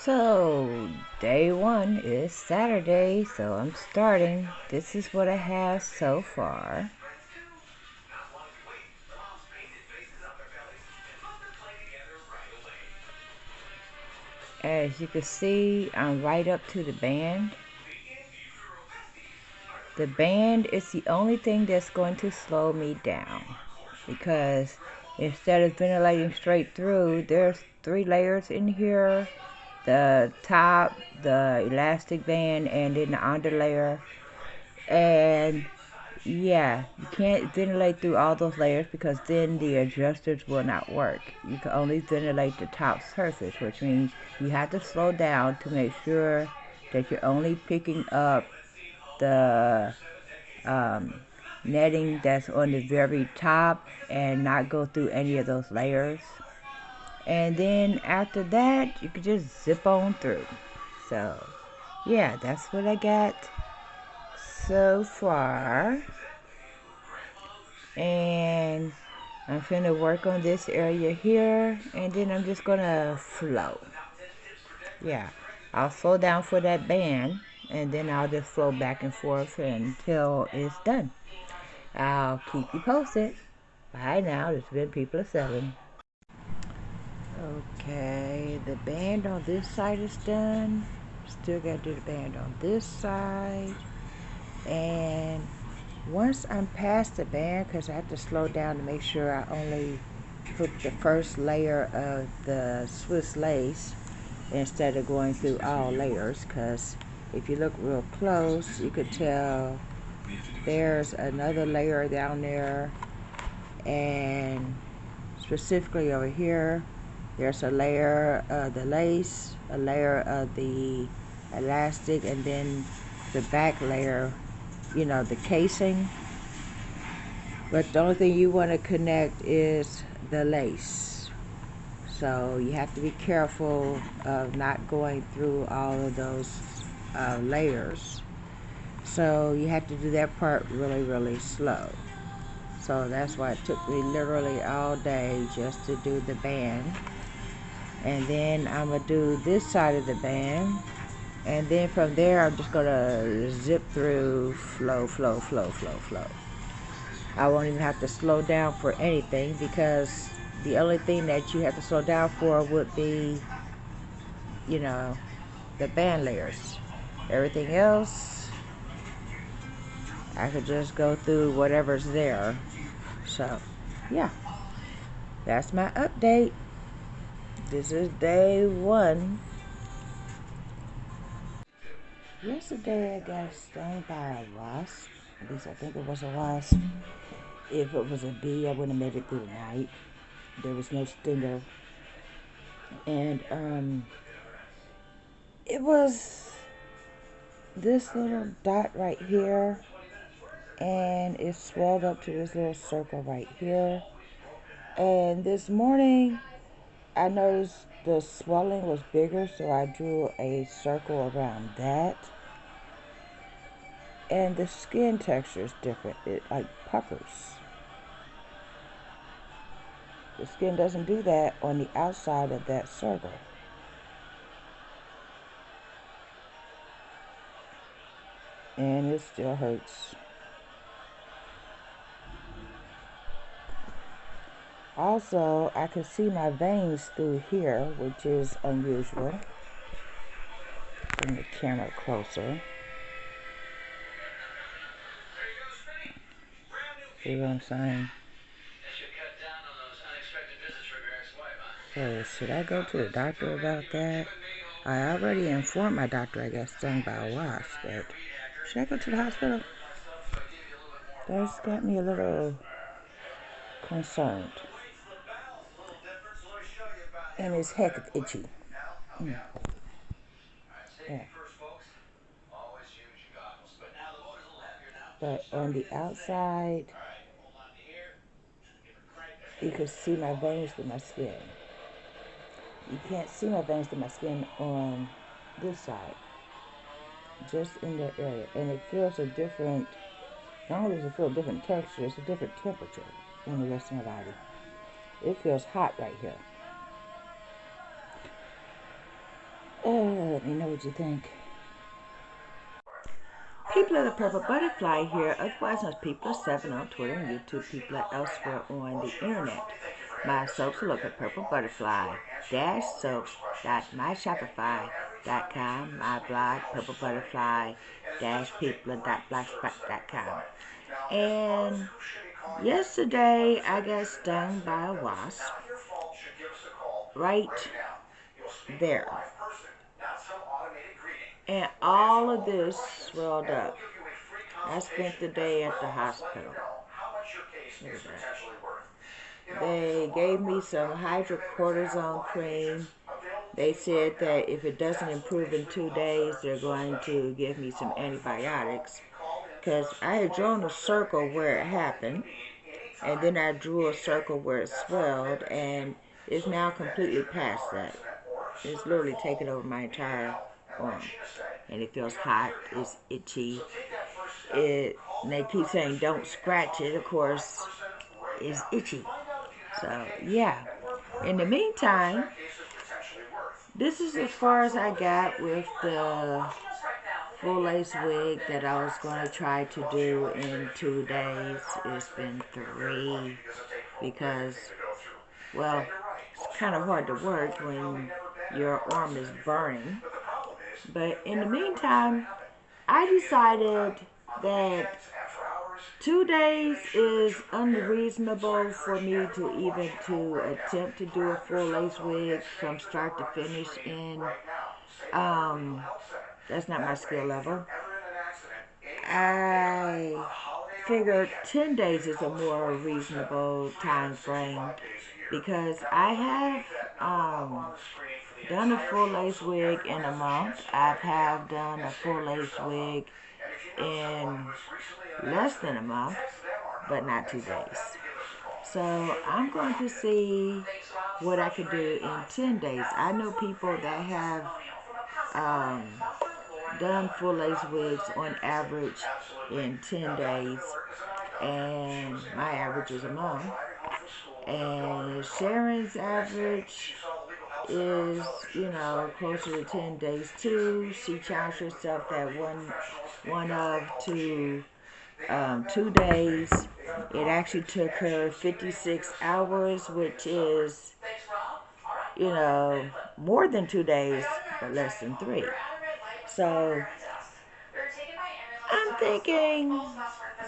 So, day one is Saturday, so I'm starting. This is what I have so far. As you can see, I'm right up to the band. The band is the only thing that's going to slow me down, because instead of ventilating straight through, there's 3 layers in here: the top, the elastic band, and then the underlayer. And yeah, you can't ventilate through all those layers because then the adjusters will not work. You can only ventilate the top surface, which means you have to slow down to make sure that you're only picking up the netting that's on the very top and not go through any of those layers. And then after that, you can just zip on through. So yeah, that's what I got so far. And I'm finna work on this area here, and then I'm just gonna flow. Yeah, I'll slow down for that band, and then I'll just flow back and forth until it's done. I'll keep you posted. Bye now. This has been People of 7. Okay, the band on this side is done. Still gotta do the band on this side. And once I'm past the band, because I have to slow down to make sure I only put the first layer of the Swiss lace instead of going through all layers, because if you look real close, you could tell there's another layer down there, and specifically over here, there's a layer of the lace, a layer of the elastic, and then the back layer, the casing. But the only thing you want to connect is the lace. So you have to be careful of not going through all of those layers. So you have to do that part really, really slow. So that's why it took me literally all day just to do the band. And then I'm going to do this side of the band. And then from there, I'm just going to zip through, flow, flow, flow, flow, flow. I won't even have to slow down for anything, because the only thing that you have to slow down for would be, the band layers. Everything else, I could just go through whatever's there. So, yeah, that's my update. This is day 1. Yesterday I got stung by a wasp. At least I think it was a wasp. If it was a bee, I wouldn't have made it through the night. There was no stinger. And it was this little dot right here, and it swelled up to this little circle right here. And this morning I noticed the swelling was bigger, so I drew a circle around that. And the skin texture is different. It like puckers. The skin doesn't do that on the outside of that circle. And it still hurts. Also, I could see my veins through here, which is unusual. Bring the camera closer. See what I'm saying? So, should I go to the doctor about that? I already informed my doctor I got stung by a wasp, but should I go to the hospital? That's got me a little concerned. And it's heck itchy. Yeah. But on the outside, you can see my veins through my skin. You can't see my veins through my skin on this side, just in that area. And it feels a different, not only does it feel a different texture, it's a different temperature than the rest of my body. It feels hot right here. Let me know what you think. People of the Purple Butterfly here, otherwise known as People7 on Twitter and YouTube, people elsewhere on the internet. My soaps are located at purplebutterfly-soaps.myshopify.com, my blog, purplebutterfly-people.blogspot.com. And yesterday I got stung by a wasp right there. And all of this swelled up. I spent the day at the hospital. Look at that. They gave me some hydrocortisone cream. They said that if it doesn't improve in 2 days, they're going to give me some antibiotics. Because I had drawn a circle where it happened, and then I drew a circle where it swelled, and it's now completely past that. It's literally taken over my entire arm. And it feels hot, it's itchy. And they keep saying don't scratch it, of course, it's itchy. So, yeah. In the meantime, this is as far as I got with the full lace wig that I was going to try to do in 2 days. It's been 3 because, well, it's kind of hard to work when your arm is burning. But in the meantime, I decided that 2 days is unreasonable for me to even to attempt to do a full lace wig from start to finish in. That's not my skill level. I figured 10 days is a more reasonable time frame because I have done a full lace wig in a month. I have done a full lace wig in less than a month, but not 2 days. So I'm going to see what I can do in 10 days. I know people that have done full lace wigs on average in 10 days, and my average is a month. And Sharon's average is, closer to 10 days too. She challenged herself that one of to 2 days. It actually took her 56 hours, which is, more than 2 days, but less than 3. So I'm thinking,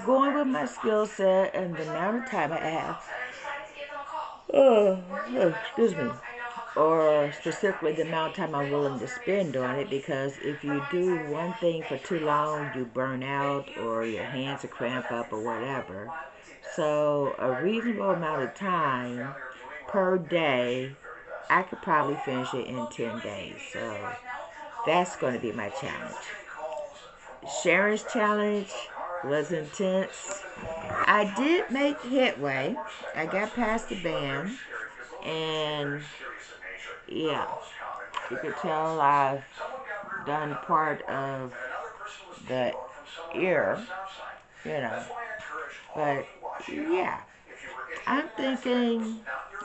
going with my skill set and the amount of time I have, excuse me, or specifically the amount of time I'm willing to spend on it, because if you do one thing for too long, you burn out or your hands will cramp up or whatever. So a reasonable amount of time per day, I could probably finish it in 10 days. So that's going to be my challenge. Sharon's challenge was intense. I did make headway. I got past the band, and yeah, you could tell I've done part of the ear, but yeah, I'm thinking,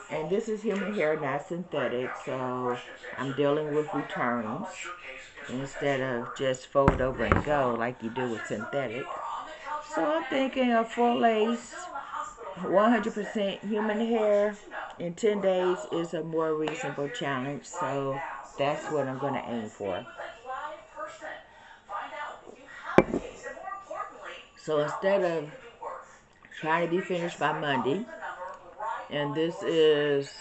and this is human hair, not synthetic, so I'm dealing with returns instead of just fold over and go like you do with synthetic. So I'm thinking a full lace, 100% human hair in 10 days is a more reasonable challenge. So that's what I'm going to aim for. So instead of trying to be finished by Monday, and this is,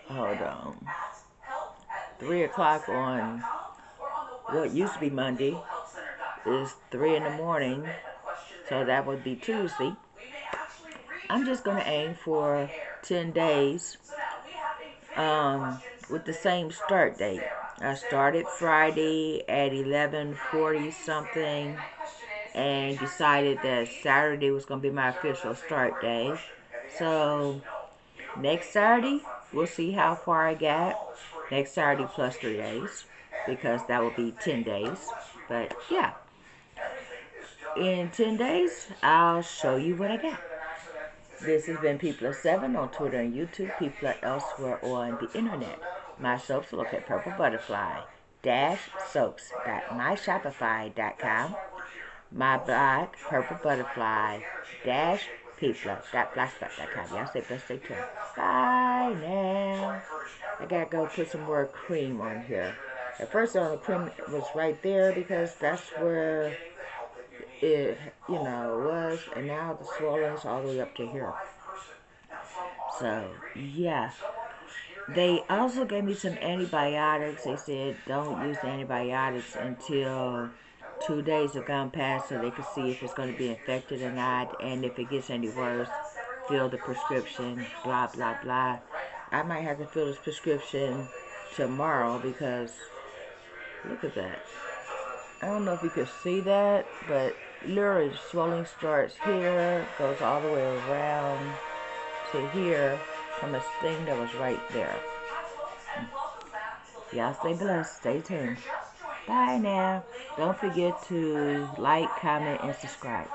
hold on, 3 o'clock on what used to be Monday is 3 in the morning, so that would be Tuesday. I'm just going to aim for 10 days with the same start date. I started Friday at 11:40 something and decided that Saturday was going to be my official start day. So next Saturday, we'll see how far I got. Next Saturday plus 3 days, because that will be 10 days. But yeah, in 10 days, I'll show you what I got. This has been People7 on Twitter and YouTube. People are elsewhere on the internet. My soaps, look at PurpleButterfly-Soaps.myshopify.com. My blog, PurpleButterfly-People.blogspot.com. Y'all stay blessed, stay tuned. Bye now. I gotta go put some more cream on here. At first, all the cream was right there because that's where it, was, and now the swelling all the way up to here. So, yeah. They also gave me some antibiotics. They said don't use the antibiotics until 2 days have gone past so they can see if it's going to be infected or not, and if it gets any worse, fill the prescription, blah, blah, blah. I might have to fill this prescription tomorrow because, look at that. I don't know if you can see that, but literally swelling starts here, goes all the way around to here from a sting that was right there. Y'all stay blessed. Stay tuned. Bye now. Don't forget to like, comment, and subscribe.